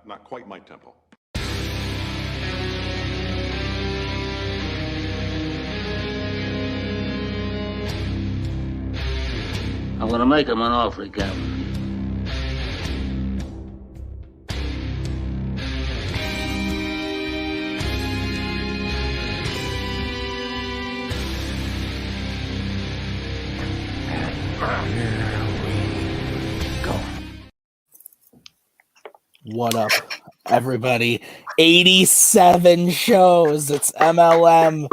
not quite my tempo. I'm gonna make him an offer again. What up, everybody? 87 shows. It's MLM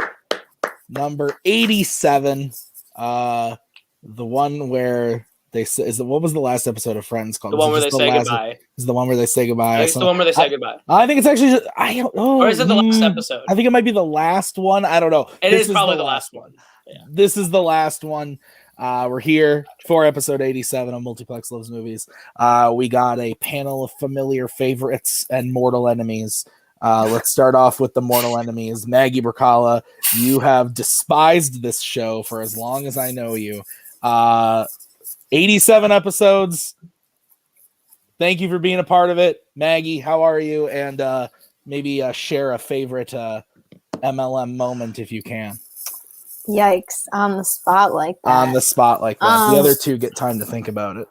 number 87. The one where they say what was the last episode of Friends called? The one where they say goodbye. Is the one where they say goodbye? I think it's the one where they say goodbye. I think it's actually just, I don't know. Or is it the last episode? I think it might be the last one. I don't know. It is probably the last one. Yeah. This is the last one. We're here for episode 87 of Multiplex Loves Movies. We got a panel of familiar favorites and mortal enemies. Let's start off with the mortal enemies. Maggie Brzakala, you have despised this show for as long as I know you. 87 episodes. Thank you for being a part of it. Maggie, how are you? And maybe share a favorite MLM moment if you can. Yikes, on the spot like that. On the spot like that. The other two get time to think about it.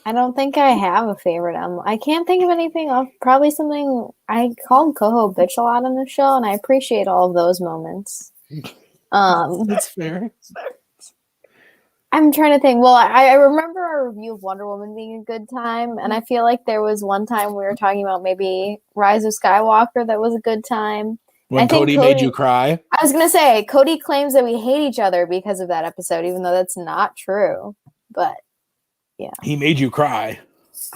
I don't think I have a favorite. I can't think of anything. Probably something I called Koho bitch a lot on the show, and I appreciate all of those moments. That's fair. I'm trying to think. Well, I remember our review of Wonder Woman being a good time, and I feel like there was one time we were talking about maybe Rise of Skywalker that was a good time. When Cody made you cry? I was going to say, Cody claims that we hate each other because of that episode, even though that's not true. But, yeah. He made you cry.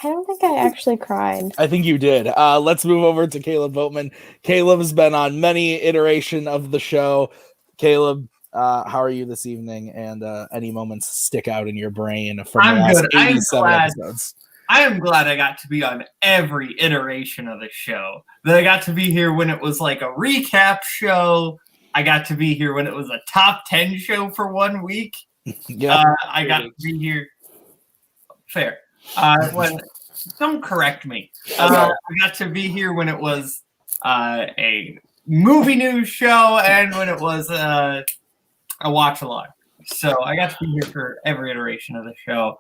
I don't think I actually cried. I think you did. Let's move over to Kaleb Boatman. Kaleb has been on many iteration of the show. Kaleb, how are you this evening? And any moments stick out in your brain from the last 87 episodes? I am glad I got to be on every iteration of the show. That I got to be here when it was like a recap show. I got to be here when it was a top 10 show for 1 week. Yeah, I got to be here. Fair. Don't correct me. I got to be here when it was a movie news show and when it was a watch along. So I got to be here for every iteration of the show.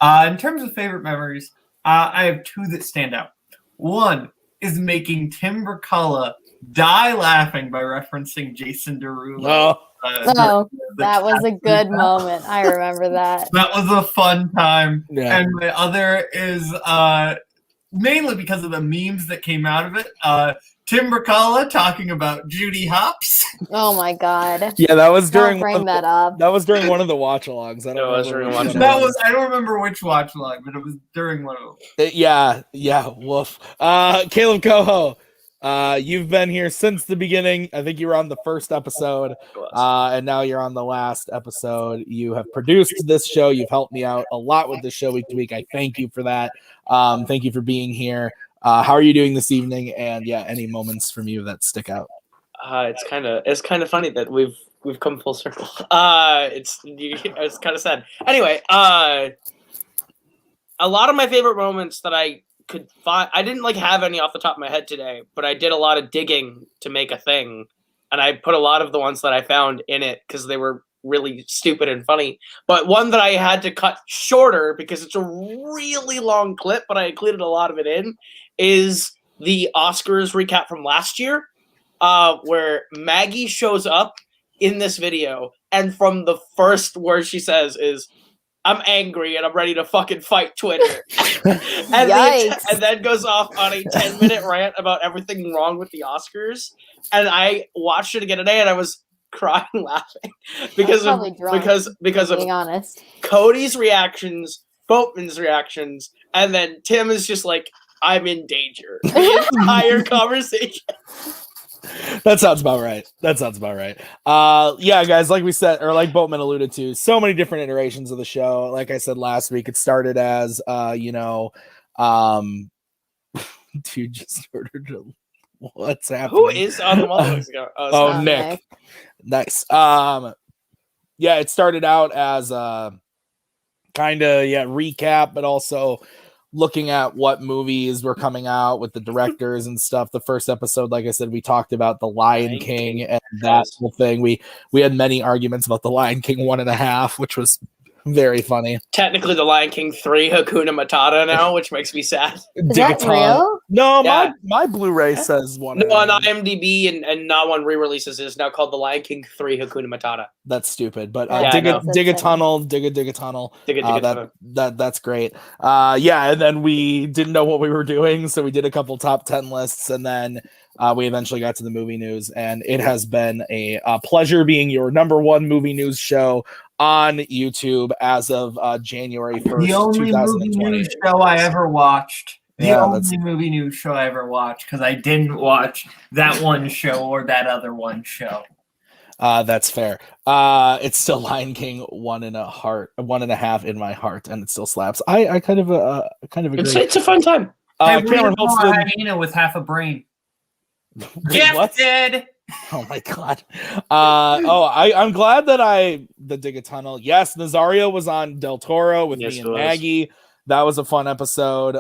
In terms of favorite memories, I have two that stand out. One is making Tim Brzakala die laughing by referencing Jason Derulo. That was a good moment. I remember that. That was a fun time. Yeah. And the other is mainly because of the memes that came out of it. Tim Brzakala talking about Judy Hopps. Oh my god! Yeah, that was during. Don't bring that up. That was during one of the watch-alongs. I don't remember which watch-along, but it was during one of them. Yeah. Woof. Kaleb Koho, you've been here since the beginning. I think you were on the first episode, and now you're on the last episode. You have produced this show. You've helped me out a lot with this show week to week. I thank you for that. Thank you for being here. How are you doing this evening? And yeah, any moments from you that stick out? It's kind of funny that we've come full circle. It's kind of sad. Anyway, a lot of my favorite moments that I could find, I didn't have any off the top of my head today, but I did a lot of digging to make a thing, and I put a lot of the ones that I found in it because they were really stupid and funny. But one that I had to cut shorter because it's a really long clip, but I included a lot of it in, is the Oscars recap from last year, where Maggie shows up in this video, and from the first word she says is, "I'm angry and I'm ready to fucking fight Twitter." and then goes off on a 10-minute rant about everything wrong with the Oscars. And I watched it again today, and I was crying laughing because of being honest, Cody's reactions, Boatman's reactions, and then Tim is just like, "I'm in danger." The entire conversation. That sounds about right. Yeah, guys, like we said, or like Boatman alluded to, so many different iterations of the show. Like I said last week, it started as dude just ordered what's happening? Who is on the Multiplex account? Oh, Nick. Nice. It started out as kind of recap, but also looking at what movies were coming out with the directors and stuff. The first episode, like I said, we talked about the Lion King and that whole thing. We had many arguments about the Lion King 1.5, which was very funny. Technically, the Lion King 3 Hakuna Matata now, which makes me sad. Is that real? No, Yeah. my Blu-ray says one. No, on IMDb and not one re-releases. It's now called the Lion King 3 Hakuna Matata. That's stupid, but Yeah, dig a tunnel. That's great. And then we didn't know what we were doing, so we did a couple top 10 lists, and then we eventually got to the movie news, and it has been a pleasure being your number one movie news show on YouTube as of January 1st, the only 2020. movie news show I ever watched. Movie news show I ever watched, because I didn't watch that one show or that other one show. That's fair. It's still Lion King 1.5 in my heart, and it still slaps. I kind of agree. It's a fun time. Cameron Holston, hyena with half a brain. Gifted. Oh my god. I'm glad that the Dig a Tunnel. Yes, Nazario was on Del Toro with me and Maggie. That was a fun episode.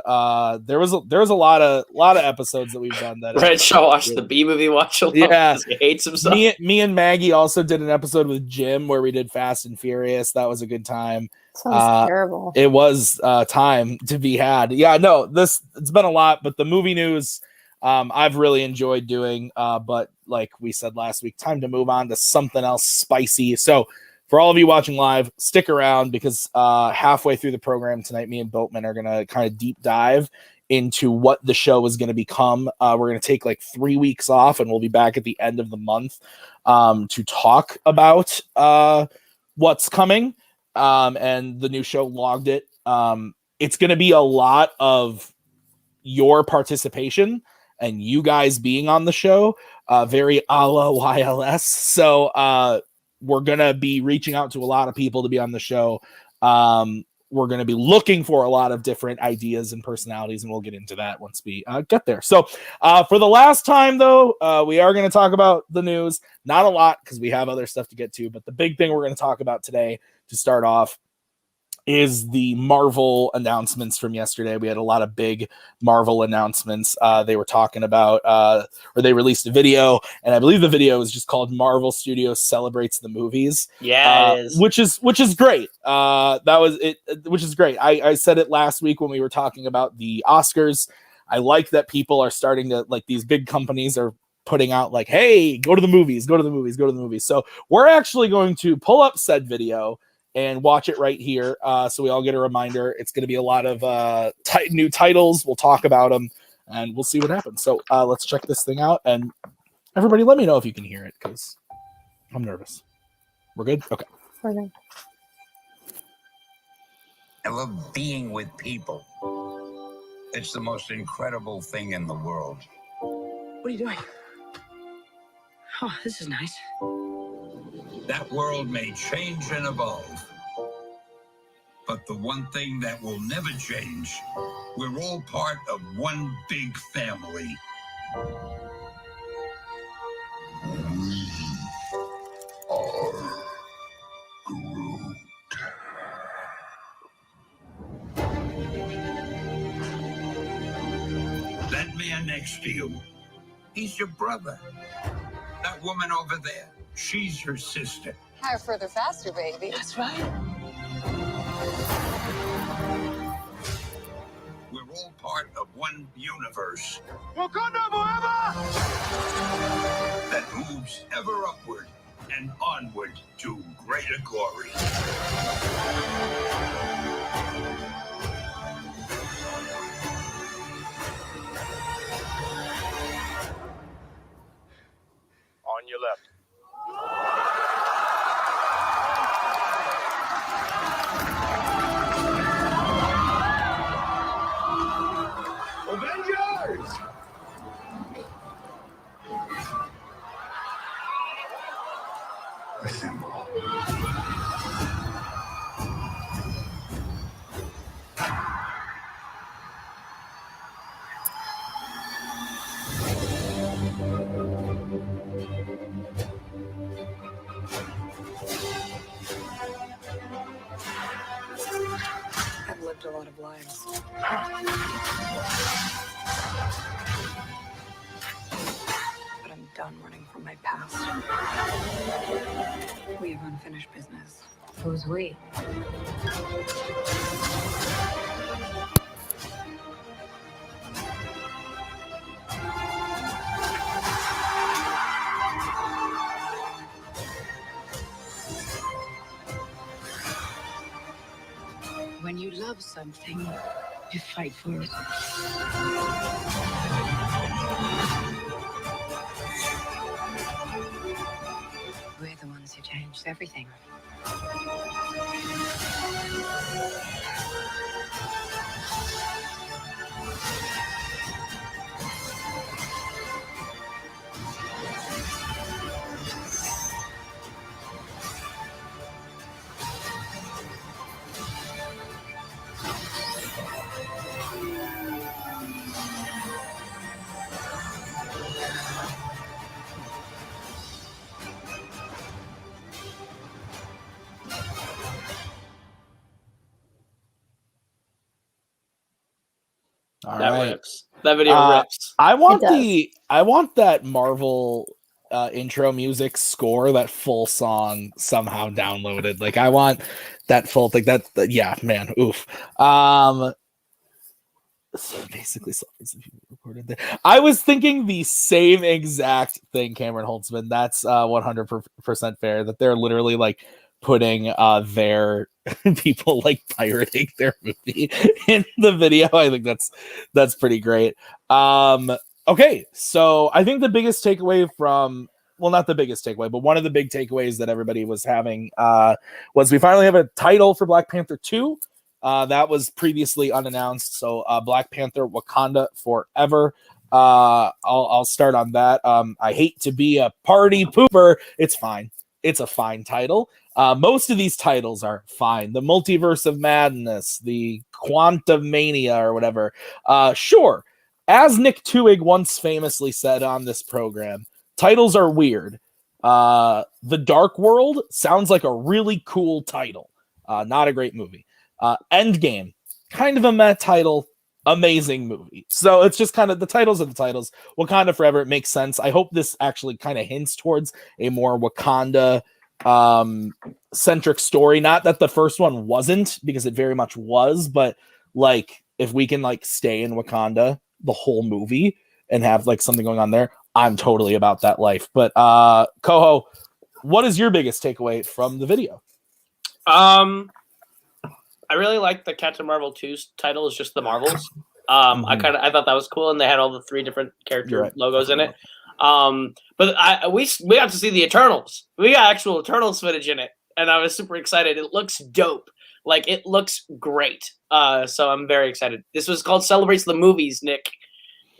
There was a lot of episodes that we've done that. Red Shaw watched the B movie watch along because he hates himself. Me and Maggie also did an episode with Jim where we did Fast and Furious. That was a good time. Sounds terrible. It was time to be had. Yeah, no, it's been a lot, but the movie news I've really enjoyed doing. But like we said last week, time to move on to something else spicy. So for all of you watching live, stick around because halfway through the program tonight, me and Boatman are going to kind of deep dive into what the show is going to become. We're going to take like 3 weeks off, and we'll be back at the end of the month to talk about what's coming. And the new show, Logged It. It's going to be a lot of your participation and you guys being on the show, very a la YLS. So we're going to be reaching out to a lot of people to be on the show. We're going to be looking for a lot of different ideas and personalities, and we'll get into that once we get there. So for the last time, though, we are going to talk about the news. Not a lot because we have other stuff to get to, but the big thing we're going to talk about today to start off is the Marvel announcements from yesterday. We had a lot of big Marvel announcements. They were talking about, or they released a video, and I believe the video is just called Marvel Studios Celebrates the Movies. Yeah, it is. Which is great. That was it, which is great. I said it last week when we were talking about the Oscars. I like that people are starting to, like, these big companies are putting out like, hey, go to the movies. So we're actually going to pull up said video and watch it right here, so we all get a reminder. It's going to be a lot of new titles. We'll talk about them, and we'll see what happens. So let's check this thing out, and everybody let me know if you can hear it, because I'm nervous. We're good? Okay. We're good. I love being with people. It's the most incredible thing in the world. What are you doing? Oh, this is nice. That world may change and evolve, but the one thing that will never change, we're all part of one big family. We are Groot. That man next to you, he's your brother. That woman over there, she's your sister. Higher, further, faster, baby. That's right. We're all part of one universe. Wakanda forever! That moves ever upward and onward to greater glory. On your left. Avengers! Assemble. I've lived a lot of lives. But I'm done running from my past. We have unfinished business. Who's we? When you love something, you fight for it. We're the ones who changed everything. All That right. rips. That video rips. I want It does. I want that Marvel intro music score, that full song somehow downloaded. Like I want that full thing. Yeah, man. Oof. So basically, recorded there. I was thinking the same exact thing, Cameron Holtzman. That's 100% fair. That they're literally like putting their people like pirating their movie in the video. I think that's pretty great. Okay, so I think the biggest takeaway from, well, not the biggest takeaway, but one of the big takeaways that everybody was having was we finally have a title for Black Panther 2. That was previously unannounced. So Black Panther Wakanda Forever. I'll start on that. I hate to be a party pooper. It's fine. It's a fine title. Most of these titles are fine. The Multiverse of Madness, the Quantum Mania, or whatever. Sure. As Nick Twohig once famously said on this program, titles are weird. The Dark World sounds like a really cool title. Not a great movie. Endgame, kind of a meh title, amazing movie. So it's just kind of the titles of the titles. Wakanda Forever, it makes sense. I hope this actually kind of hints towards a more Wakanda centric story. Not that the first one wasn't, because it very much was, but like if we can like stay in Wakanda the whole movie and have like something going on there, I'm totally about that life. But Koho, what is your biggest takeaway from the video? I really like the Captain Marvel 2's title is just the Marvels. I thought that was cool, and they had all the 3 different character logos in it. But we got to see the Eternals. We got actual Eternals footage in it, and I was super excited. It looks dope. Like, it looks great. So I'm very excited. This was called Celebrates the Movies, Nick.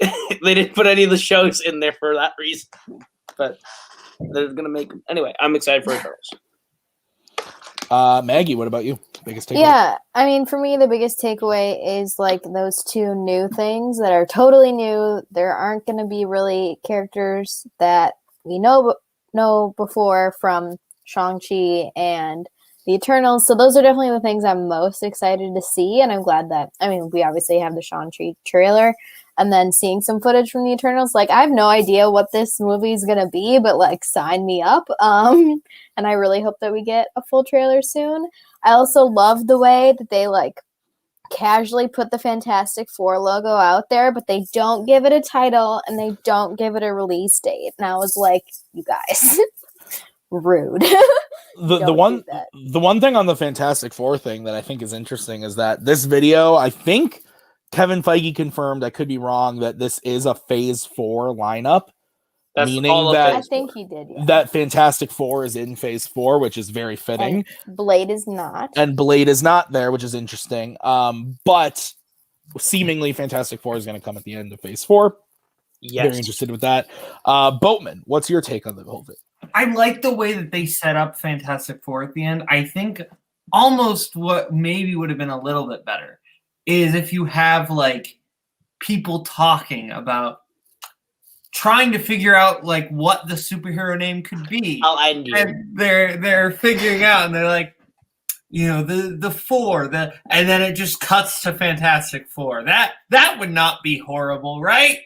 They didn't put any of the shows in there for that reason. But they're going to make them. Anyway, I'm excited for Eternals. Maggie, what about you? Biggest takeaway? Yeah, I mean, for me, the biggest takeaway is like those 2 new things that are totally new. There aren't going to be really characters that we know before from Shang-Chi and the Eternals. So those are definitely the things I'm most excited to see. And I'm glad that, I mean, we obviously have the Shang-Chi trailer. And then seeing some footage from the Eternals, like I have no idea what this movie is gonna be, but like sign me up. And I really hope that we get a full trailer soon. I also love the way that they like casually put the Fantastic Four logo out there, but they don't give it a title and they don't give it a release date. And I was like, you guys, rude. The one thing on the Fantastic Four thing that I think is interesting is that this video, I think Kevin Feige confirmed, I could be wrong, that this is a Phase 4 lineup. That's meaning that I think he did. Yeah. That Fantastic Four is in Phase 4, which is very fitting. And Blade is not. And Blade is not there, which is interesting. But seemingly Fantastic Four is going to come at the end of Phase 4. Yes. Very interested with that. Boatman, what's your take on the whole thing? I like the way that they set up Fantastic Four at the end. I think almost what maybe would have been a little bit better is if you have like people talking about trying to figure out like what the superhero name could be. I'll end you. And they're figuring out and they're like, the four, and then it just cuts to Fantastic Four. That would not be horrible, right?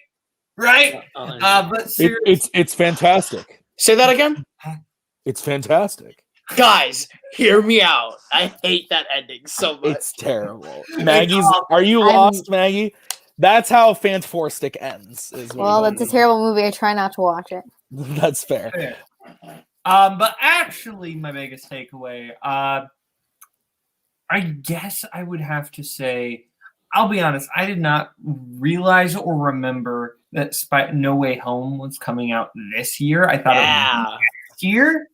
Right? But seriously, it's fantastic. Say that again? It's fantastic. Guys, hear me out. I hate that ending so much. It's terrible. Are you lost, Maggie? That's how Fantastic ends. That's a terrible movie. I try not to watch it. That's fair. But actually, my biggest takeaway, I guess I would have to say, I'll be honest, I did not realize or remember that No Way Home was coming out this year. I thought it was next year.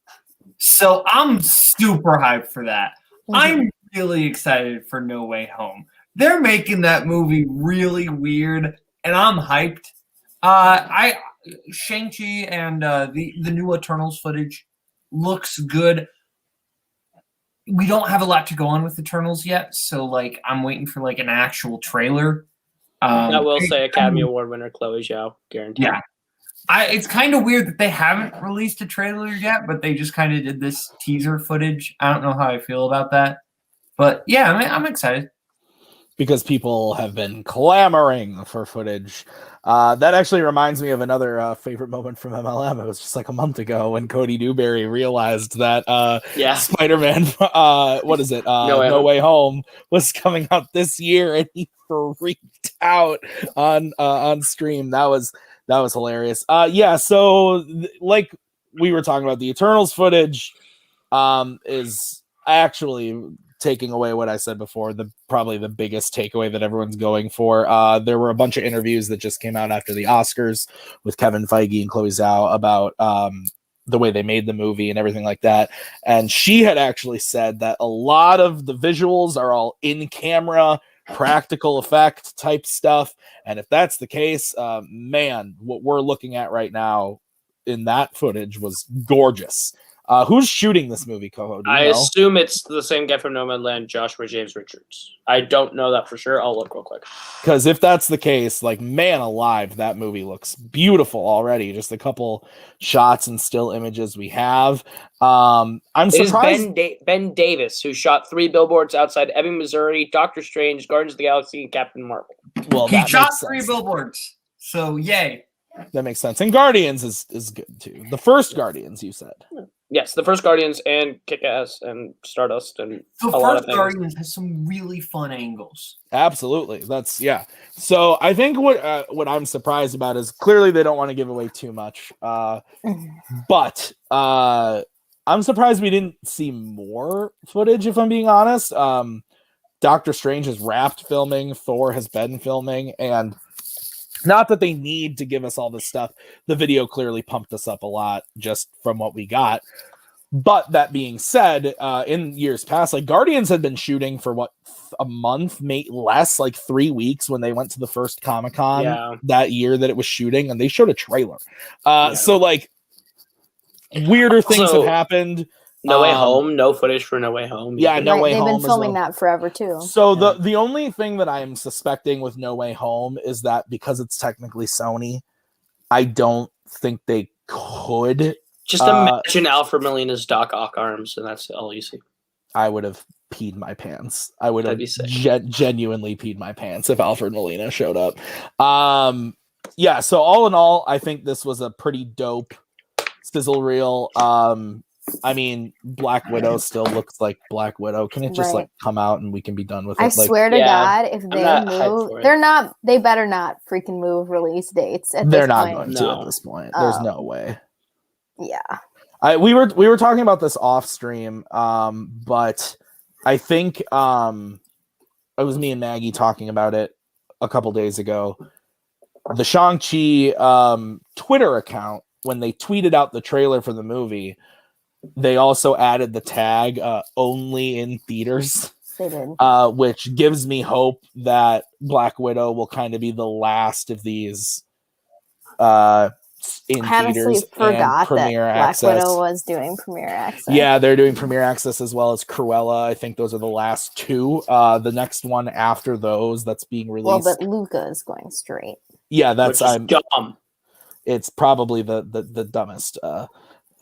So I'm super hyped for that. I'm really excited for No Way Home. They're making that movie really weird, and I'm hyped. Shang-Chi and the new Eternals footage looks good. We don't have a lot to go on with Eternals yet, so I'm waiting for an actual trailer. I will say Academy Award winner Chloe Zhao, guaranteed. Yeah. It's kind of weird that they haven't released a trailer yet, but they just kind of did this teaser footage. I don't know how I feel about that. But yeah, I'm excited. Because people have been clamoring for footage. That actually reminds me of another favorite moment from MLM. It was just a month ago when Cody Newberry realized that Spider-Man, No Way Home was coming out this year, and he freaked out on stream. That was hilarious. So like we were talking about, the Eternals footage is actually taking away what I said before, probably the biggest takeaway that everyone's going for. There were a bunch of interviews that just came out after the Oscars with Kevin Feige and Chloe Zhao about the way they made the movie and everything like that. And she had actually said that a lot of the visuals are all in camera, practical effect type stuff. And if that's the case, man, what we're looking at right now in that footage was gorgeous. Who's shooting this movie, Koho? I assume it's the same guy from Nomadland, Joshua James Richards. I don't know that for sure. I'll look real quick. Because if that's the case, man alive, that movie looks beautiful already. Just a couple shots and still images we have. I'm surprised. Ben Davis, who shot 3 billboards outside Ebbing, Missouri, Doctor Strange, Guardians of the Galaxy, and Captain Marvel. Well, he shot 3 billboards. So yay. That makes sense. And Guardians is good too. The first Guardians, you said. Yes, the first Guardians and Kick-Ass and Stardust and the first Guardians has some really fun angles. Absolutely, So I think what I'm surprised about is clearly they don't want to give away too much, but I'm surprised we didn't see more footage. If I'm being honest, Doctor Strange has wrapped filming, Thor has been filming, and not that they need to give us all this stuff. The video clearly pumped us up a lot just from what we got. But that being said, in years past, Guardians had been shooting for a month, maybe less, 3 weeks when they went to the first Comic-Con that year that it was shooting, and they showed a trailer. So weirder things have happened. No Way Home, no footage for No Way Home. Yeah, No Way Home. They've been filming that forever too. So the only thing that I'm suspecting with No Way Home is that because it's technically Sony, I don't think they could. Just imagine Alfred Molina's Doc Ock arms, and that's all you see. I would have peed my pants. I would have genuinely peed my pants if Alfred Molina showed up. So all in all, I think this was a pretty dope sizzle reel. I mean, Black Widow still looks like Black Widow. Can it just come out and we can be done with it? I swear to God, if they move, they better not freaking move release dates at this point. They're not going to at this point. There's no way. Yeah. We were talking about this off stream, but I think it was me and Maggie talking about it a couple days ago. The Shang-Chi Twitter account, when they tweeted out the trailer for the movie, they also added the tag only in theaters, which gives me hope that Black Widow will kind of be the last of these in theaters and Premiere Access. Black Widow was doing Premiere Access. Yeah, they're doing Premiere Access as well as Cruella. I think those are the last 2. The next one after those that's being released. Well, but Luca is going straight. Yeah, that's dumb. It's probably the dumbest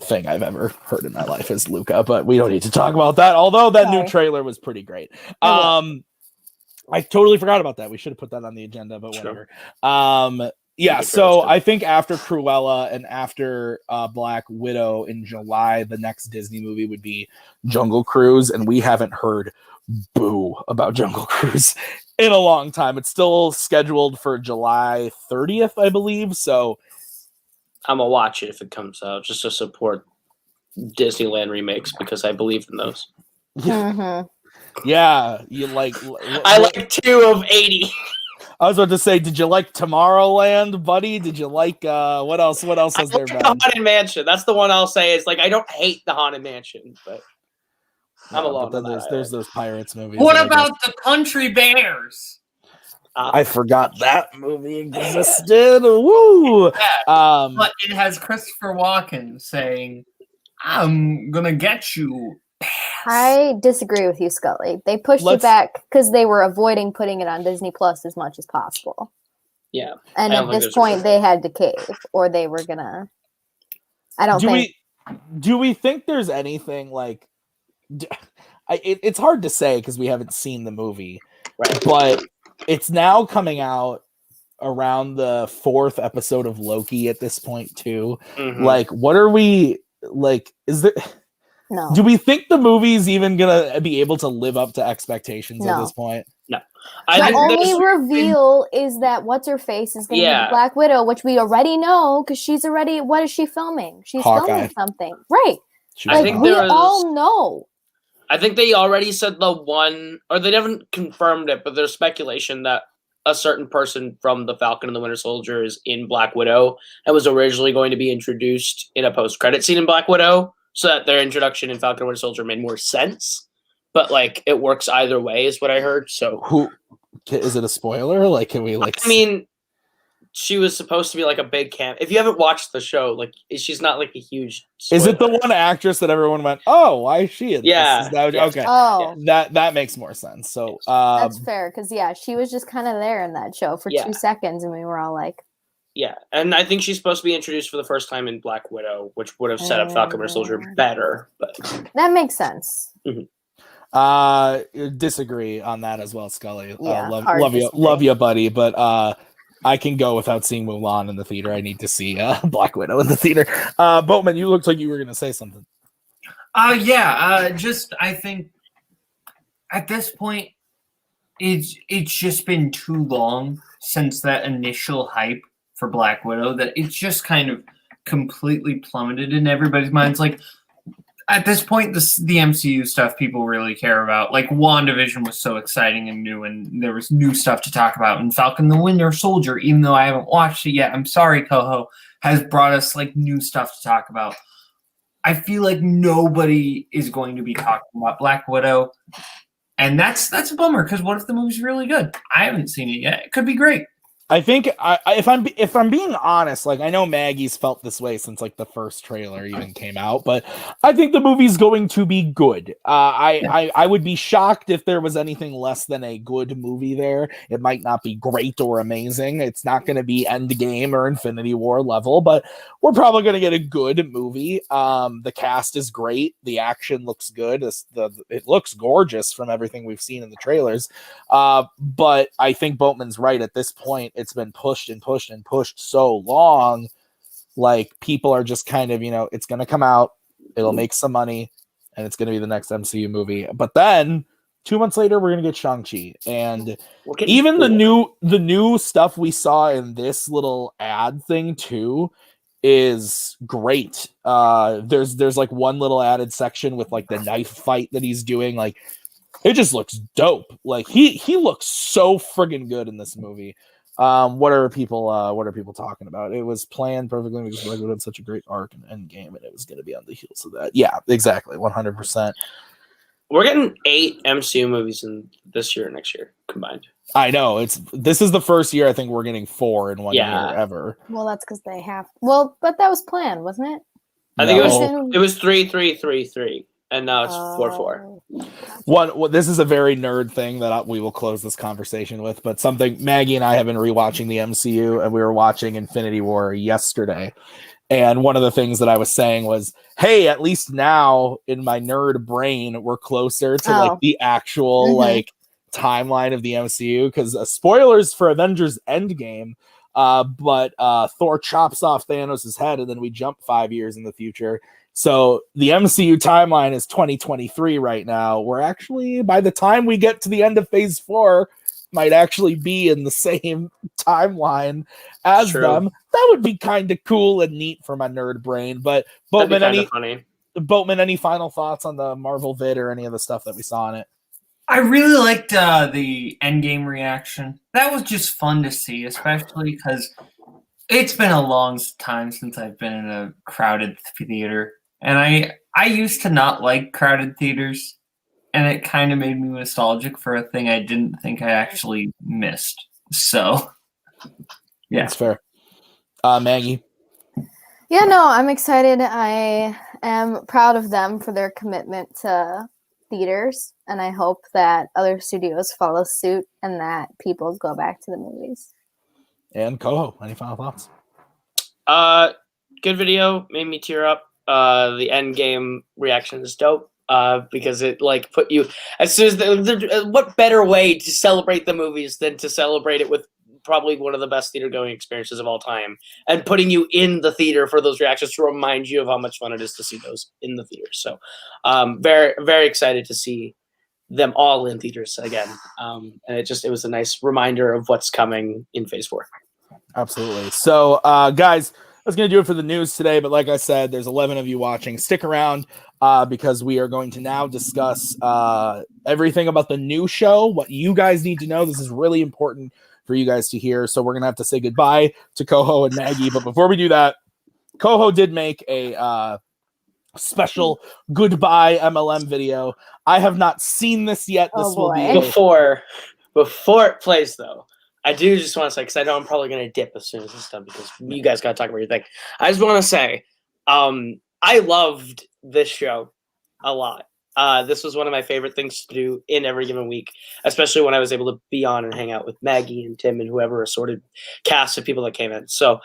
thing I've ever heard in my life is Luca, but we don't need to talk about that. Although that new trailer was pretty great. I totally forgot about that. We should have put that on the agenda, but whatever. Yeah, so I think after Cruella and after Black Widow in July, the next Disney movie would be Jungle Cruise, and we haven't heard boo about Jungle Cruise in a long time. It's still scheduled for July 30th, I believe, so I'm gonna watch it if it comes out, just to support Disneyland remakes because I believe in those. Yeah, you like. I like 2 of 80. I was about to say, did you like Tomorrowland, buddy? Did you like what else? What else has there been? The Haunted Mansion. That's the one I'll say is like I don't hate the Haunted Mansion, but I'm alone. But then there's those Pirates movies. What about the Country Bears? I forgot that movie existed. Woo! Yeah, but it has Christopher Walken saying, "I'm gonna get you." I disagree with you, Scully. They pushed it back because they were avoiding putting it on Disney Plus as much as possible. Yeah, and at this point, they had to cave, or they were gonna. I don't think. Do we think there's anything like? It's hard to say because we haven't seen the movie, right? But it's now coming out around the 4th episode of Loki at this point too. Like, what are we like? Is there? No. Do we think the movie's even gonna be able to live up to expectations at this point? No. The only reveal is that what's her face is going to be Black Widow, which we already know because she's already. What is she filming? She's filming something, right? I think we all know. I think they already said the one, or they haven't confirmed it, but there's speculation that a certain person from the Falcon and the Winter Soldier is in Black Widow and was originally going to be introduced in a post-credit scene in Black Widow. So that their introduction in Falcon and Winter Soldier made more sense, but like it works either way, is what I heard. So, who is it? A spoiler? Like, can we like? I mean, she was supposed to be like a big camp. If you haven't watched the show, like she's not like a huge. Spoiler. Is it the one actress that everyone went, "Oh, why is she in this?" Is that, okay. Oh, that makes more sense. So that's fair because she was just kind of there in that show for 2 seconds, and we were all like. Yeah, and I think she's supposed to be introduced for the first time in Black Widow, which would have set up Falcon Winter Soldier better. But that makes sense. Disagree on that as well, Scully. Yeah, love you, buddy. But I can go without seeing Mulan in the theater. I need to see Black Widow in the theater. Boatman, you looked like you were going to say something. Just I think at this point, it's just been too long since that initial hype for Black Widow that it's just kind of completely plummeted in everybody's minds. Like at this point, the MCU stuff people really care about. Like WandaVision was so exciting and new, and there was new stuff to talk about. And Falcon the Winter Soldier, even though I haven't watched it yet, I'm sorry, Koho, has brought us like new stuff to talk about. I feel like nobody is going to be talking about Black Widow, and that's a bummer because what if the movie's really good? I haven't seen it yet. It could be great. I think if I'm being honest, like I know Maggie's felt this way since like the first trailer even came out, but I think the movie's going to be good. I would be shocked if there was anything less than a good movie there. It might not be great or amazing. It's not going to be Endgame or Infinity War level, but we're probably going to get a good movie. The cast is great. The action looks good. It looks gorgeous from everything we've seen in the trailers. But I think Boatman's right at this point. It's been pushed and pushed and pushed so long, like people are just kind of, it's going to come out, it'll make some money, and it's going to be the next MCU movie. But then 2 months later, we're going to get Shang-Chi, and even the new stuff we saw in this little ad thing too is great. There's like one little added section with like the knife fight that he's doing, like it just looks dope. Like he looks so friggin' good in this movie. What are people talking about? It was planned perfectly because Black Widow had such a great arc and Endgame, and it was going to be on the heels of that. Yeah, exactly, 100%. We're getting 8 MCU movies in this year and next year combined. I know this is the first year I think we're getting 4 in one year ever. Well, that's because they have. Well, but that was planned, wasn't it? I think it was 3-3-3-3. And now it's 4-4. This is a very nerd thing that we will close this conversation with, but something Maggie and I have been rewatching the MCU, and we were watching Infinity War yesterday. And one of the things that I was saying was, hey, at least now in my nerd brain, we're closer to like the actual like timeline of the MCU. Because spoilers for Avengers Endgame, but Thor chops off Thanos' head, and then we jump 5 years in the future. So the MCU timeline is 2023 right now. We're actually, by the time we get to the end of Phase 4, might actually be in the same timeline as them. That would be kind of cool and neat for my nerd brain. But Boatman, any final thoughts on the Marvel vid or any of the stuff that we saw in it? I really liked the Endgame reaction. That was just fun to see, especially because it's been a long time since I've been in a crowded theater. And I used to not like crowded theaters. And it kind of made me nostalgic for a thing I didn't think I actually missed. So, yeah. That's fair. Maggie? Yeah, no, I'm excited. I am proud of them for their commitment to theaters. And I hope that other studios follow suit and that people go back to the movies. And Koho, any final thoughts? Good video. Made me tear up. The Endgame reaction is dope. Because it like put you as soon as what better way to celebrate the movies than to celebrate it with probably one of the best theater going experiences of all time, and putting you in the theater for those reactions to remind you of how much fun it is to see those in the theater. So very, very excited to see them all in theaters again. And it was a nice reminder of what's coming in Phase 4. Absolutely. So guys, that's going to do it for the news today. But like I said, there's 11 of you watching. Stick around because we are going to now discuss everything about the new show, what you guys need to know. This is really important for you guys to hear. So we're going to have to say goodbye to Koho and Maggie. But before we do that, Koho did make a special goodbye MLM video. I have not seen this yet. This will be before it plays, though. I do just want to say, because I know I'm probably going to dip as soon as this is done, because you guys got to talk about your thing. I just want to say, I loved this show a lot. This was one of my favorite things to do in every given week, especially when I was able to be on and hang out with Maggie and Tim and whoever assorted cast of people that came in. So,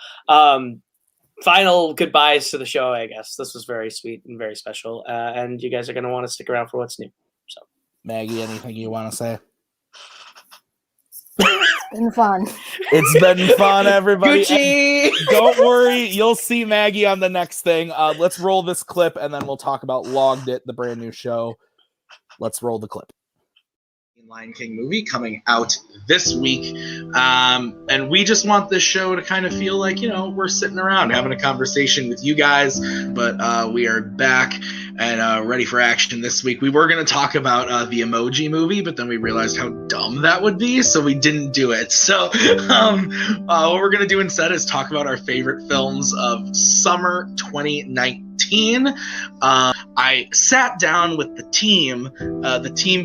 final goodbyes to the show, I guess. This was very sweet and very special, and you guys are going to want to stick around for what's new. So, Maggie, anything you want to say? Been fun. It's been fun, everybody. Don't worry, you'll see Maggie on the next thing. Let's roll this clip, and then we'll talk about Logged It, the brand new show. Let's roll the clip. Lion King movie coming out this week, and we just want this show to kind of feel like, you know, we're sitting around having a conversation with you guys, but we are back and ready for action this week. We were going to talk about the Emoji Movie, but then we realized how dumb that would be, so we didn't do it. So what we're going to do instead is talk about our favorite films of summer 2019. I sat down with the team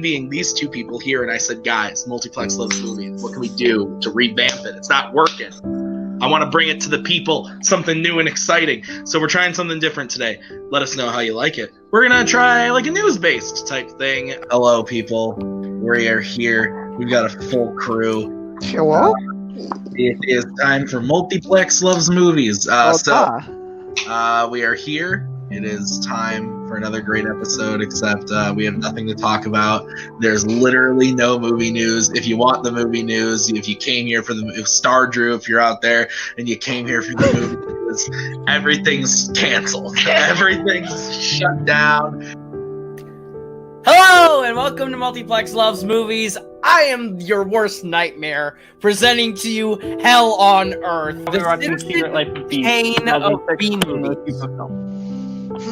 being these two people here, and I said, guys, Multiplex loves movies. What can we do to revamp it? It's not working. I want to bring it to the people, something new and exciting. So we're trying something different today. Let us know how you like it. We're going to try like a news-based type thing. Hello, people. We are here. We've got a full crew. Hello? It is time for Multiplex Loves Movies. We are here. It is time for another great episode, except we have nothing to talk about. There's literally no movie news. If you want the movie news, if you came here for the Star Drew, if you're out there and you came here for the movie news, everything's canceled. Everything's shut down. Hello, and welcome to Multiplex Loves Movies. I am your worst nightmare, presenting to you Hell on Earth. The pain of being movies.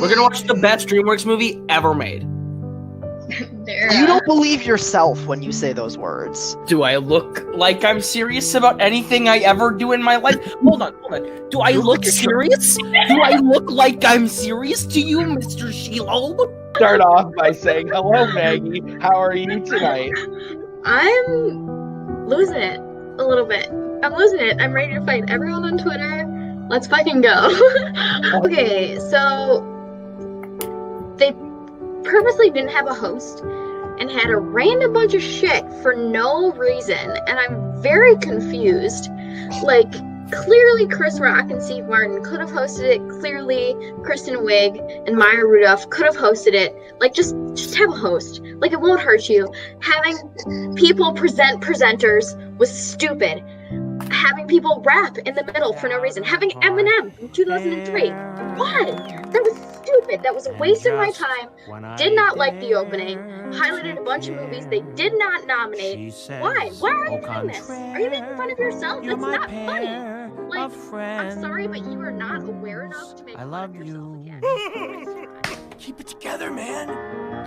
We're gonna watch the best DreamWorks movie ever made. You don't believe yourself when you say those words. Do I look like I'm serious about anything I ever do in my life? Hold on. Do I look serious? Do I look like I'm serious to you, Mr. Shelob? Start off by saying, hello, Maggie. How are you tonight? I'm losing it a little bit. I'm losing it. I'm ready to fight everyone on Twitter. Let's fucking go. Okay, so they purposely didn't have a host and had a random bunch of shit for no reason, and I'm very confused. Like, Clearly, Chris Rock and Steve Martin could have hosted it. Clearly, Kristen Wiig and Maya Rudolph could have hosted it. Like, just have a host. Like, it won't hurt you. Having people present presenters was stupid. Having people rap in the middle for no reason. Having Eminem from 2003. Why? That was stupid. That was a waste of my time. Did not like the opening. Highlighted a bunch of movies they did not nominate. Why? Why are you doing this? Are you making fun of yourself? That's not funny. Like, I'm sorry, but you are not aware enough to make fun of yourself again. Keep it together, man.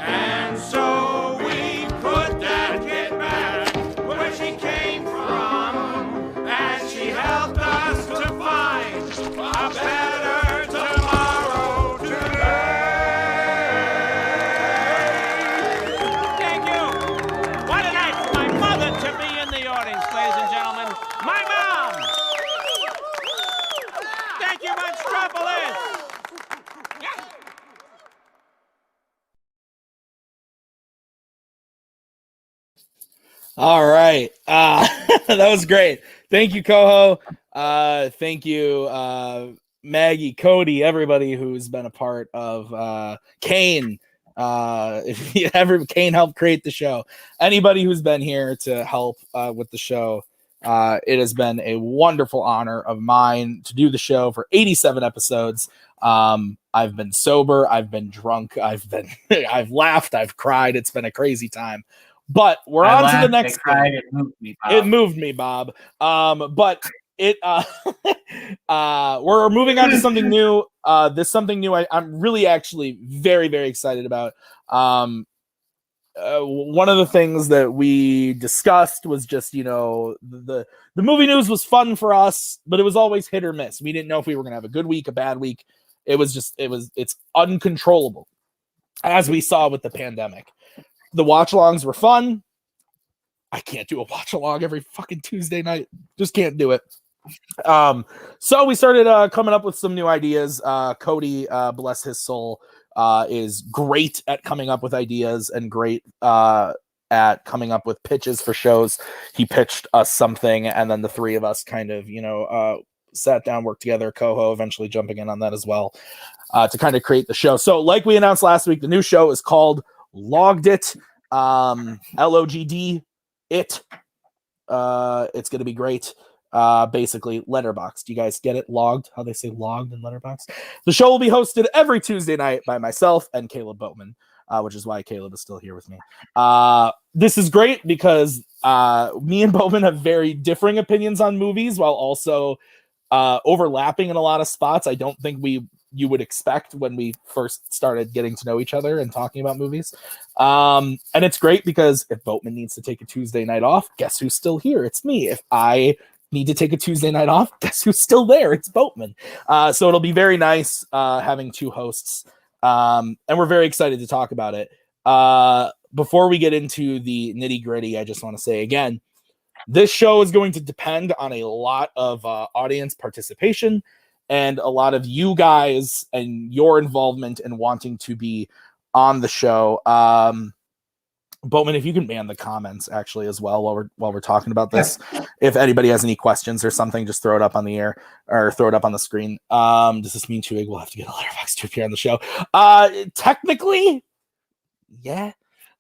And so we put that kid back where she came from, and she helped us to find a better tomorrow today. Thank you. What a night for my mother to be in the audience, ladies and gentlemen. My mom. Thank you, Metropolis. All right. That was great. Thank you, Koho. Thank you, Maggie, Cody, everybody who's been a part of Kane. If you ever Kane helped create the show. Anybody who's been here to help with the show. It has been a wonderful honor of mine to do the show for 87 episodes. I've been sober, I've been drunk, I've laughed, I've cried. It's been a crazy time. But we're on to the next thing. It moved me, Bob. But we're moving on to something new. This something new I'm really actually very, very excited about. One of the things that we discussed was just, the movie news was fun for us, but it was always hit or miss. We didn't know if we were going to have a good week, a bad week. It's uncontrollable, as we saw with the pandemic. The watch-alongs were fun. I can't do a watch-along every fucking Tuesday night. Just can't do it. So we started coming up with some new ideas. Cody, bless his soul, is great at coming up with ideas and great at coming up with pitches for shows. He pitched us something, and then the three of us kind of, sat down, worked together. Koho eventually jumping in on that as well, to kind of create the show. So like we announced last week, the new show is called Logged It, LOGD it. It's gonna be great. Basically letterboxed. You guys get it? Logged, how they say logged in letterboxd. The show will be hosted every Tuesday night by myself and Kaleb Boatman, which is why Kaleb is still here with me. This is great because me and Boatman have very differing opinions on movies while also overlapping in a lot of spots. I don't think you would expect when we first started getting to know each other and talking about movies. And it's great because if Boatman needs to take a Tuesday night off, guess who's still here? It's me. If I need to take a Tuesday night off, guess who's still there? It's Boatman. So it'll be very nice having two hosts. And we're very excited to talk about it. Before we get into the nitty gritty, I just want to say again, this show is going to depend on a lot of audience participation and a lot of you guys and your involvement in wanting to be on the show. Boatman, if you can man the comments actually as well while we're talking about this. Yeah. If anybody has any questions or something, just throw it up on the air or throw it up on the screen. Does this mean TWOHIG will have to get a letterbox to appear on the show? Technically, yeah.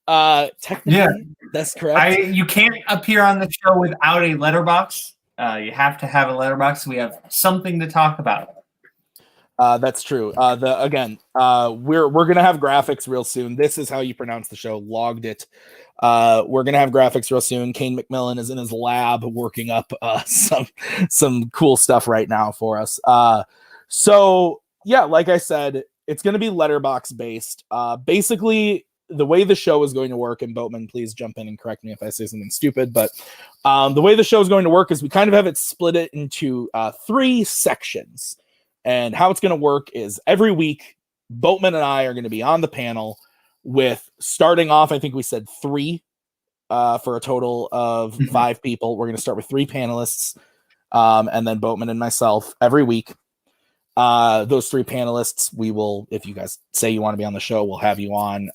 Technically, yeah, that's correct. You can't appear on the show without a letterbox. You have to have a letterbox. So we have something to talk about. That's true. We're gonna have graphics real soon. This is how you pronounce the show. Logged It. We're gonna have graphics real soon. Kane McMillan is in his lab working up some cool stuff right now for us. So yeah, like I said, it's gonna be letterbox based. Basically, the way the show is going to work, and Boatman, please jump in and correct me if I say something stupid, but the way the show is going to work is we kind of have it split it into 3 sections. And how it's going to work is every week, Boatman and I are going to be on the panel with starting off, I think we said 3 for a total of 5 people. We're going to start with 3 panelists, and then Boatman and myself every week. Those 3 panelists, we will, if you guys say you want to be on the show, we'll have you on,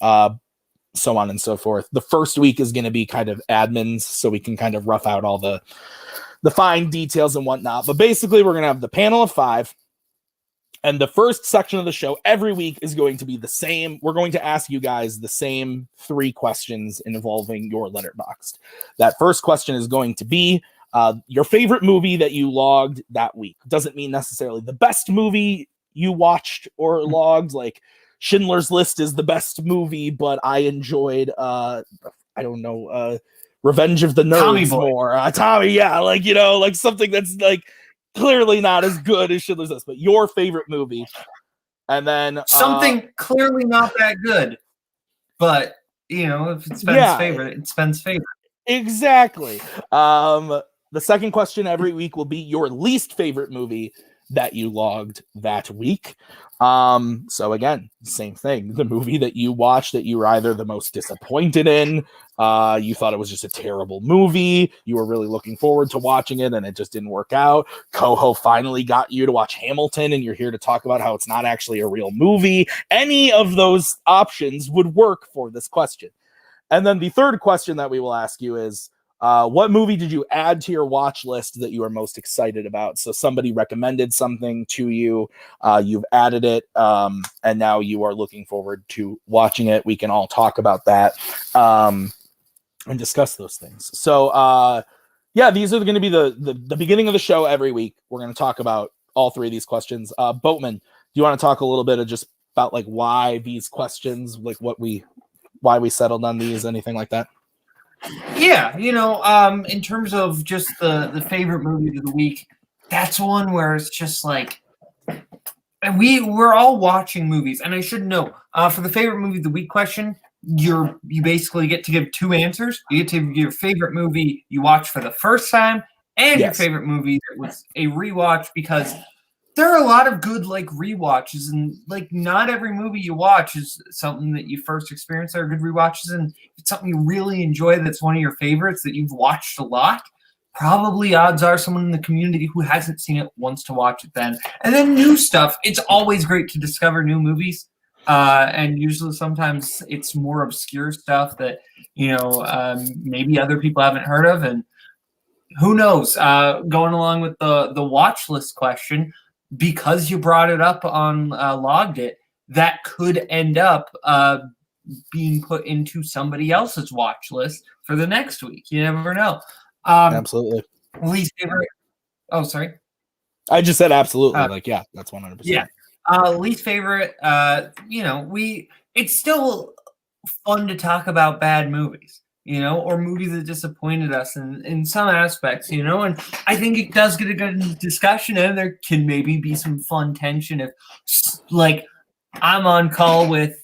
so on and so forth. The first week is going to be kind of admins, so we can kind of rough out all the the fine details and whatnot. But basically, we're going to have the panel of 5. And the first section of the show every week is going to be the same. We're going to ask you guys the same 3 questions involving your Letterboxd. That first question is going to be your favorite movie that you logged that week. Doesn't mean necessarily the best movie you watched or logged. Like Schindler's List is the best movie, but I enjoyed, Revenge of the Nerds more. Tommy, yeah, like something that's like clearly not as good as Schindler's List, but your favorite movie. And then something clearly not that good, but if it's Spen's favorite, it's Spen's favorite. Exactly. The second question every week will be your least favorite movie that you logged that week. So again, same thing. The movie that you watched that you were either the most disappointed in, you thought it was just a terrible movie, you were really looking forward to watching it and it just didn't work out. Koho finally got you to watch Hamilton and you're here to talk about how it's not actually a real movie. Any of those options would work for this question. And then the third question that we will ask you is, what movie did you add to your watch list that you are most excited about? So somebody recommended something to you, you've added it, and now you are looking forward to watching it. We can all talk about that and discuss those things. So, these are going to be the beginning of the show every week. We're going to talk about all 3 of these questions. Boatman, do you want to talk a little bit of just about like why these questions, like why we settled on these, anything like that? Yeah, in terms of just the favorite movie of the week, that's one where it's just like, and we're all watching movies, and I should know, for the favorite movie of the week question, you basically get to give 2 answers. You get to give your favorite movie you watched for the first time, and your favorite movie that was a rewatch, because there are a lot of good like rewatches, and like not every movie you watch is something that you first experienced. There are good rewatches, and if it's something you really enjoy that's one of your favorites that you've watched a lot, probably odds are someone in the community who hasn't seen it wants to watch it then. And then new stuff. It's always great to discover new movies, and usually sometimes it's more obscure stuff that maybe other people haven't heard of, and who knows. Going along with the watch list question, because you brought it up on Logged It, that could end up being put into somebody else's watch list for the next week. You never know. Absolutely. Least favorite. Oh, sorry. I just said absolutely. That's 100%. Yeah. Least favorite. It's still fun to talk about bad movies, or movies that disappointed us in some aspects, and I think it does get a good discussion, and there can maybe be some fun tension if, like, I'm on call with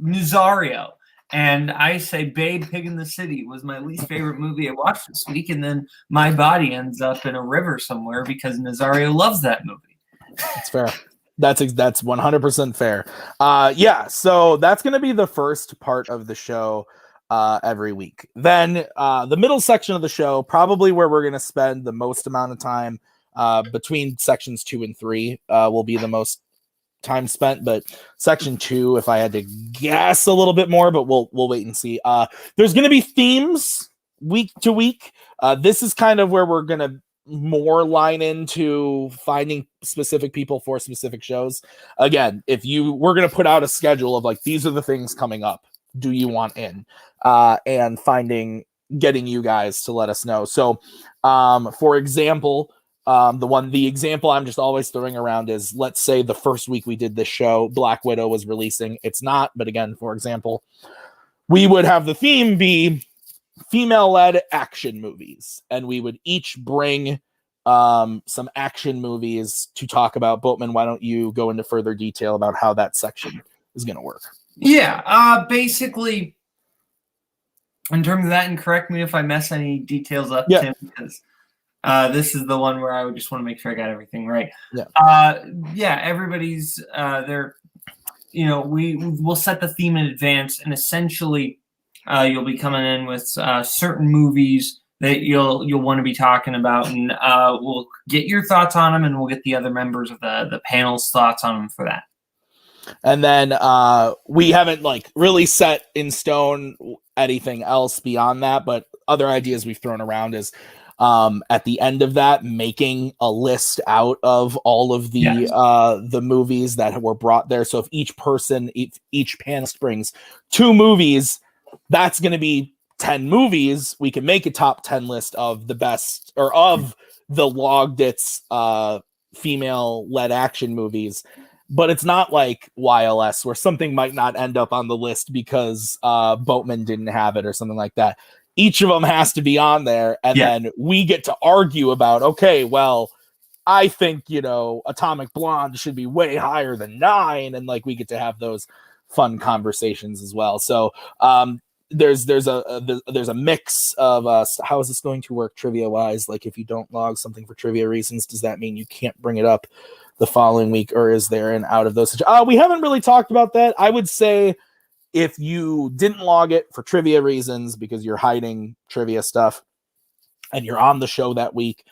Nazario, and I say Babe Pig in the City was my least favorite movie I watched this week, and then my body ends up in a river somewhere because Nazario loves that movie. That's fair. That's 100% fair. So that's going to be the first part of the show every week. Then the middle section of the show, probably where we're going to spend the most amount of time between sections 2 and 3 will be the most time spent, but section 2, if I had to guess a little bit more, but we'll wait and see. There's going to be themes week to week. This is kind of where we're going to more line into finding specific people for specific shows. Again, we're going to put out a schedule of like, these are the things coming up. Do you want in? And getting you guys to let us know. So, for example, the example I'm just always throwing around is, let's say the first week we did this show, Black Widow was releasing. It's not, but again, for example, we would have the theme be female-led action movies, and we would each bring some action movies to talk about. Boatman, why don't you go into further detail about how that section is going to work? Yeah, basically, in terms of that, and correct me if I mess any details up, Tim, because this is the one where I would just want to make sure I got everything right. Everybody's there. We'll set the theme in advance, and essentially, you'll be coming in with certain movies that you'll want to be talking about, and we'll get your thoughts on them, and we'll get the other members of the panel's thoughts on them for that. And then we haven't really set in stone anything else beyond that, but other ideas we've thrown around is at the end of that, making a list out of all of the movies that were brought there. So if each panelist brings 2 movies, that's going to be 10 movies. We can make a top 10 list of the best, or of the logged its female-led action movies. But it's not like YLS, where something might not end up on the list because Boatman didn't have it or something like that. Each of them has to be on there, and then we get to argue about, okay, well, I think, Atomic Blonde should be way higher than 9, and like we get to have those fun conversations as well. So there's a mix of how is this going to work trivia wise? Like, if you don't log something for trivia reasons, does that mean you can't bring it up the following week, or is there an out of those? We haven't really talked about that. I would say if you didn't log it for trivia reasons because you're hiding trivia stuff and you're on the show that week,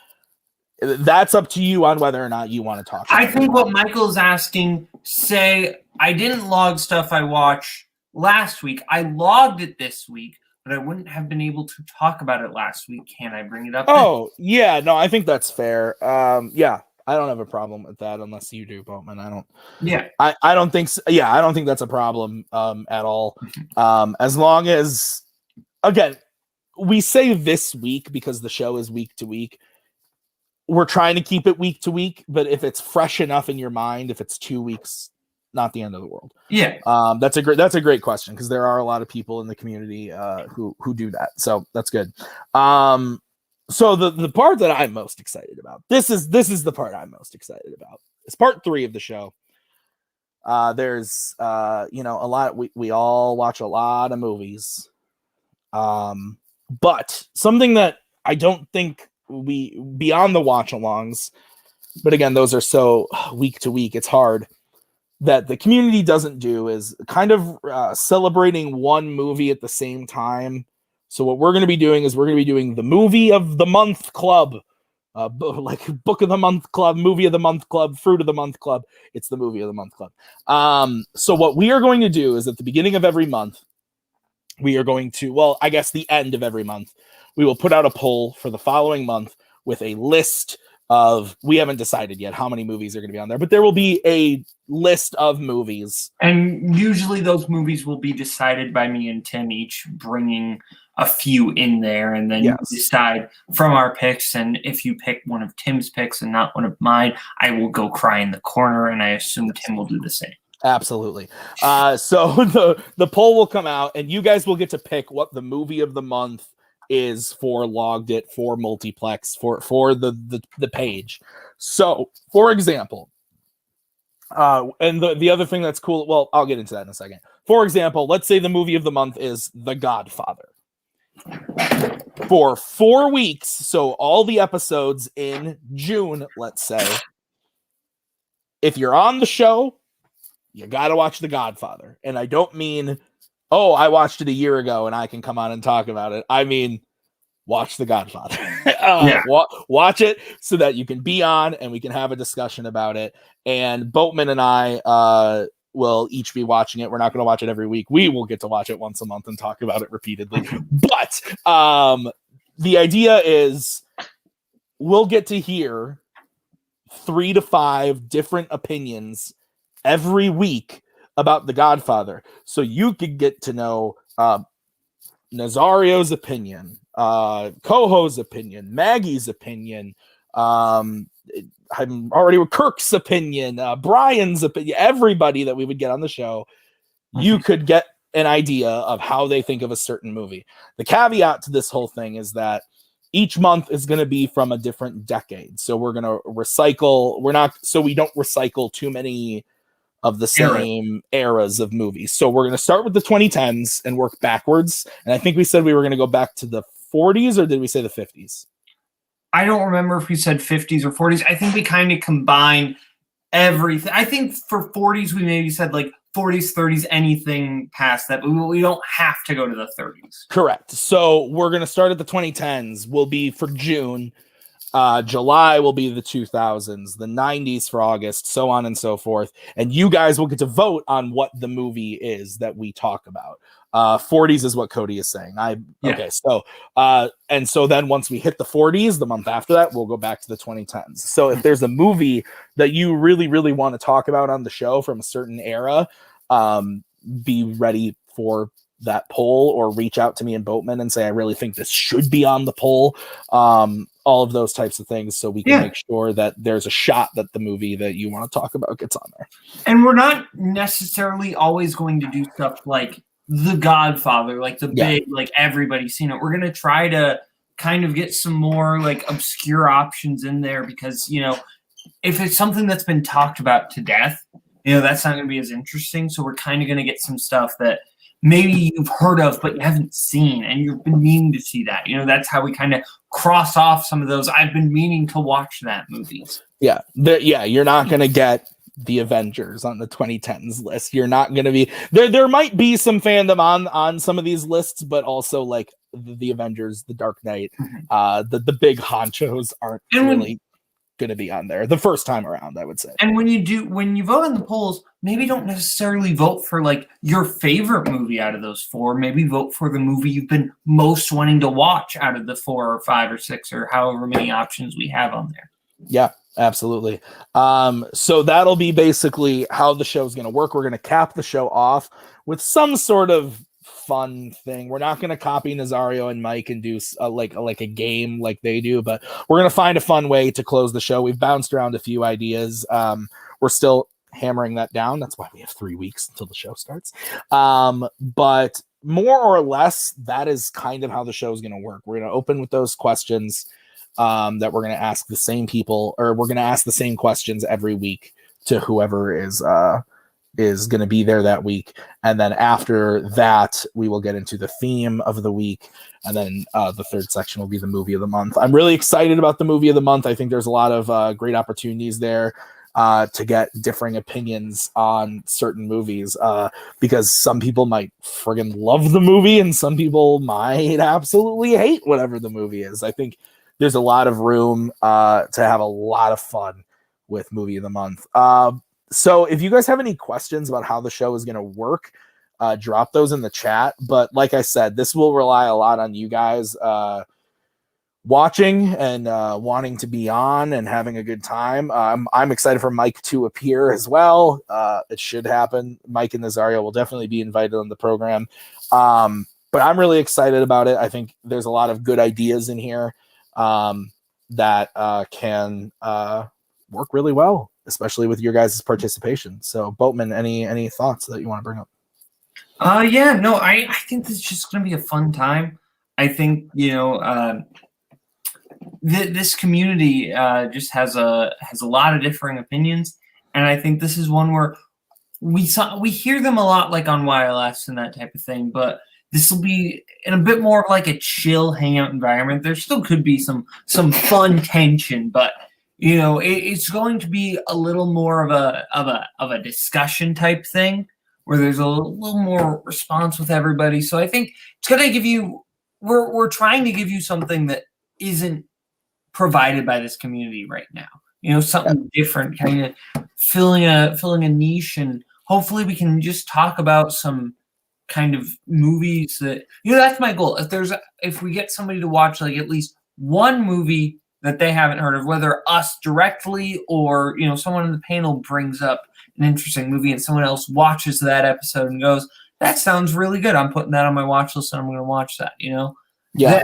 that's up to you on whether or not you want to talk. I think what Michael's asking, say I didn't log stuff I watched last week. I logged it this week, but I wouldn't have been able to talk about it last week. Can I bring it up? Oh, yeah. No, I think that's fair. Yeah. I don't have a problem with that unless you do, Boatman. I don't. Yeah. I don't think so. Yeah, I don't think that's a problem at all. As long as, again, we say this week because the show is week to week. We're trying to keep it week to week, but if it's fresh enough in your mind, if it's 2 weeks, not the end of the world. Yeah. That's a great question, because there are a lot of people in the community who do that. So that's good. So the part that I'm most excited about, this is the part I'm most excited about. It's part 3 of the show. There's a lot, we all watch a lot of movies. But something that I don't think we, beyond the watch alongs, but again, those are so week to week, it's hard, that the community doesn't do is kind of celebrating one movie at the same time. So what we're going to be doing is we're going to be doing the movie of the month club, like book of the month club, movie of the month club, fruit of the month club. It's the movie of the month club. So what we are going to do is at the beginning of every month, we are going to, well, I guess the end of every month, we will put out a poll for the following month with a list of, we haven't decided yet how many movies are going to be on there, but there will be a list of movies. And usually those movies will be decided by me and Tim, each bringing a few in there, and then you decide from our picks. And if you pick one of Tim's picks and not one of mine, I will go cry in the corner, and I assume Tim will do the same. Absolutely. So the poll will come out, and you guys will get to pick what the movie of the month is for Logged It, for Multiplex, for the page. So, for example, and the other thing that's cool, well, I'll get into that in a second. For example, let's say the movie of the month is The Godfather. For 4 weeks, so all the episodes in June, let's say, if you're on the show, you got to watch The Godfather. And I don't mean, oh, I watched it a year ago and I can come on and talk about it. I mean, watch The Godfather. Watch it so that you can be on and we can have a discussion about it. And Boatman and I will each be watching it. We're not going to watch it every week. We will get to watch it once a month and talk about it repeatedly. But the idea is we'll get to hear 3 to 5 different opinions every week about The Godfather. So you could get to know Nazario's opinion, Koho's opinion, Maggie's opinion, I'm already with Kirk's opinion, Brian's opinion, everybody that we would get on the show. You could get an idea of how they think of a certain movie. The caveat to this whole thing is that each month is going to be from a different decade. So we're going to recycle. So we don't recycle too many of the same eras of movies. So we're going to start with the 2010s and work backwards. And I think we said we were going to go back to the 40s, or did we say the 50s? I don't remember if we said 50s or 40s. I think we kind of combined everything. I think for 40s, we maybe said like 40s, 30s, anything past that. But we don't have to go to the 30s. Correct. So we're going to start at the 2010s. Will be for June. July will be the 2000s, the 90s for August, so on and so forth. And you guys will get to vote on what the movie is that we talk about. 40s is what Cody is saying. Okay, so and so then once we hit the 40s, the month after that, we'll go back to the 2010s. So if there's a movie that you really, really want to talk about on the show from a certain era, be ready for that poll, or reach out to me and Boatman and say, I really think this should be on the poll. All of those types of things, so we can make sure that there's a shot that the movie that you want to talk about gets on there. And we're not necessarily always going to do stuff like The Godfather, like the big, like everybody's seen it. We're going to try to kind of get some more like obscure options in there, because, you know, if it's something that's been talked about to death, you know, that's not going to be as interesting. So we're kind of going to get some stuff that maybe you've heard of but you haven't seen, and you've been meaning to see that. You know, that's how we kind of cross off some of those I've been meaning to watch that movies. Yeah, you're not going to get the Avengers on the 2010s list. You're not going to be there. There might be some fandom on some of these lists, but also like the Avengers, the Dark Knight, the big honchos aren't really going to be on there the first time around, I would say. And when you vote in the polls, maybe don't necessarily vote for like your favorite movie out of those four. Maybe vote for the movie you've been most wanting to watch out of the 4 or 5 or 6 or however many options we have on there. Yeah, absolutely. So that'll be basically how the show's going to work. We're going to cap the show off with some sort of fun thing. We're not going to copy Nazario and Mike and do like a game like they do, but we're going to find a fun way to close the show. We've bounced around a few ideas. We're still hammering that down. That's why we have 3 weeks until the show starts. But more or less, that is kind of how the show is going to work. We're going to open with those questions that we're going to ask the same people, or we're going to ask the same questions every week to whoever is going to be there that week. And then after that, we will get into the theme of the week. And then the third section will be the movie of the month. I'm really excited about the movie of the month. I think there's a lot of great opportunities there to get differing opinions on certain movies, because some people might friggin' love the movie and some people might absolutely hate whatever the movie is. I think there's a lot of room to have a lot of fun with movie of the month. So if you guys have any questions about how the show is going to work, drop those in the chat. But like I said, this will rely a lot on you guys watching and wanting to be on and having a good time. I'm excited for Mike to appear as well. It should happen. Mike and Nazario will definitely be invited on the program. But I'm really excited about it. I think there's a lot of good ideas in here that can work really well, especially with your guys' participation. So Boatman, any thoughts that you want to bring up? I think this is just going to be a fun time. I think, you know, this community just has a lot of differing opinions, and I think this is one where we hear them a lot, like on YLS and that type of thing, but this will be in a bit more of like a chill hangout environment. There still could be some fun tension, but you know, it's going to be a little more of a discussion type thing where there's a little more response with everybody. So I think it's going to give you, we're trying to give you something that isn't provided by this community right now. You know, something different, kind of filling a niche, and hopefully we can just talk about some kind of movies that, you know, that's my goal. If we get somebody to watch like at least one movie that they haven't heard of, whether us directly or, you know, someone in the panel brings up an interesting movie and someone else watches that episode and goes, that sounds really good, I'm putting that on my watch list and I'm going to watch that, you know? Yeah.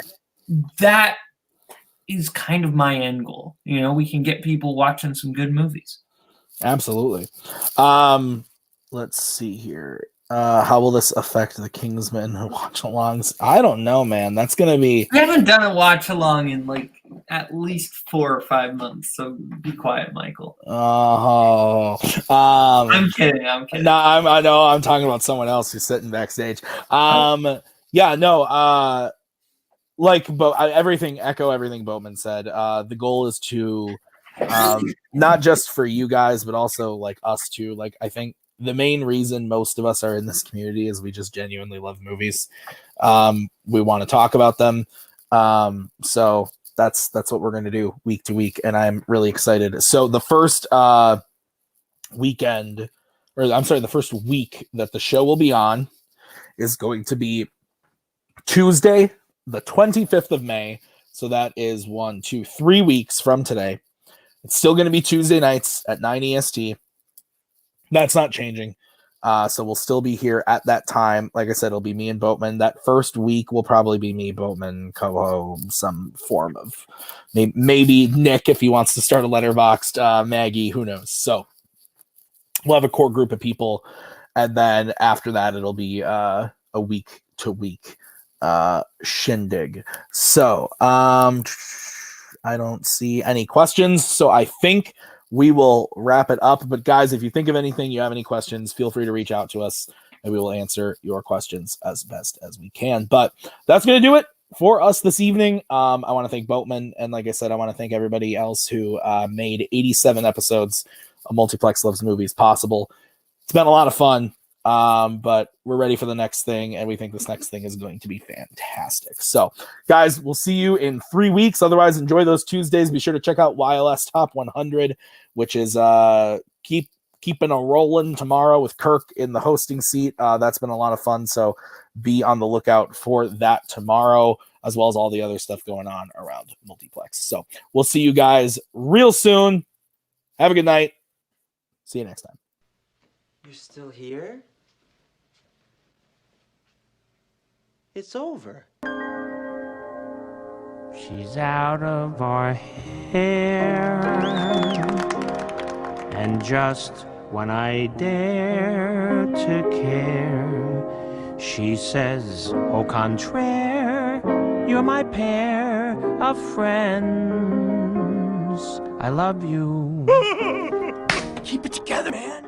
That is kind of my end goal. You know, we can get people watching some good movies. Absolutely. Let's see here. How will this affect the Kingsman watch-alongs? I don't know, man. That's going to be... We haven't done a watch-along in like at least 4 or 5 months, so be quiet, Michael. Oh. I'm kidding. No, I know. I'm talking about someone else who's sitting backstage. Yeah, no. Echo everything Boatman said. The goal is to not just for you guys, but also like us too. Like, I think the main reason most of us are in this community is we just genuinely love movies. We want to talk about them. So that's what we're going to do week to week. And I'm really excited. So the first week that the show will be on is going to be Tuesday, the 25th of May. So that is 3 weeks from today. It's still going to be Tuesday nights at 9 EST. That's not changing. So we'll still be here at that time. Like I said, it'll be me and Boatman. That first week will probably be me, Boatman, Koho, some form of maybe Nick if he wants to start a letterboxed, Maggie, who knows. So we'll have a core group of people. And then after that, it'll be a week to week shindig. So I don't see any questions. So I think we will wrap it up. But guys, if you think of anything, you have any questions, feel free to reach out to us and we will answer your questions as best as we can. But that's going to do it for us this evening. I want to thank Boatman. And like I said, I want to thank everybody else who made 87 episodes of Multiplex Loves Movies possible. It's been a lot of fun. But we're ready for the next thing, and we think this next thing is going to be fantastic. So, guys, we'll see you in 3 weeks. Otherwise, enjoy those Tuesdays. Be sure to check out YLS Top 100, which is keeping a rolling tomorrow with Kirk in the hosting seat. That's been a lot of fun. So, be on the lookout for that tomorrow, as well as all the other stuff going on around Multiplex. So, we'll see you guys real soon. Have a good night. See you next time. You're still here? It's over. She's out of our hair, and just when I dare to care, she says, au contraire, you're my pair of friends. I love you. Keep it together, man.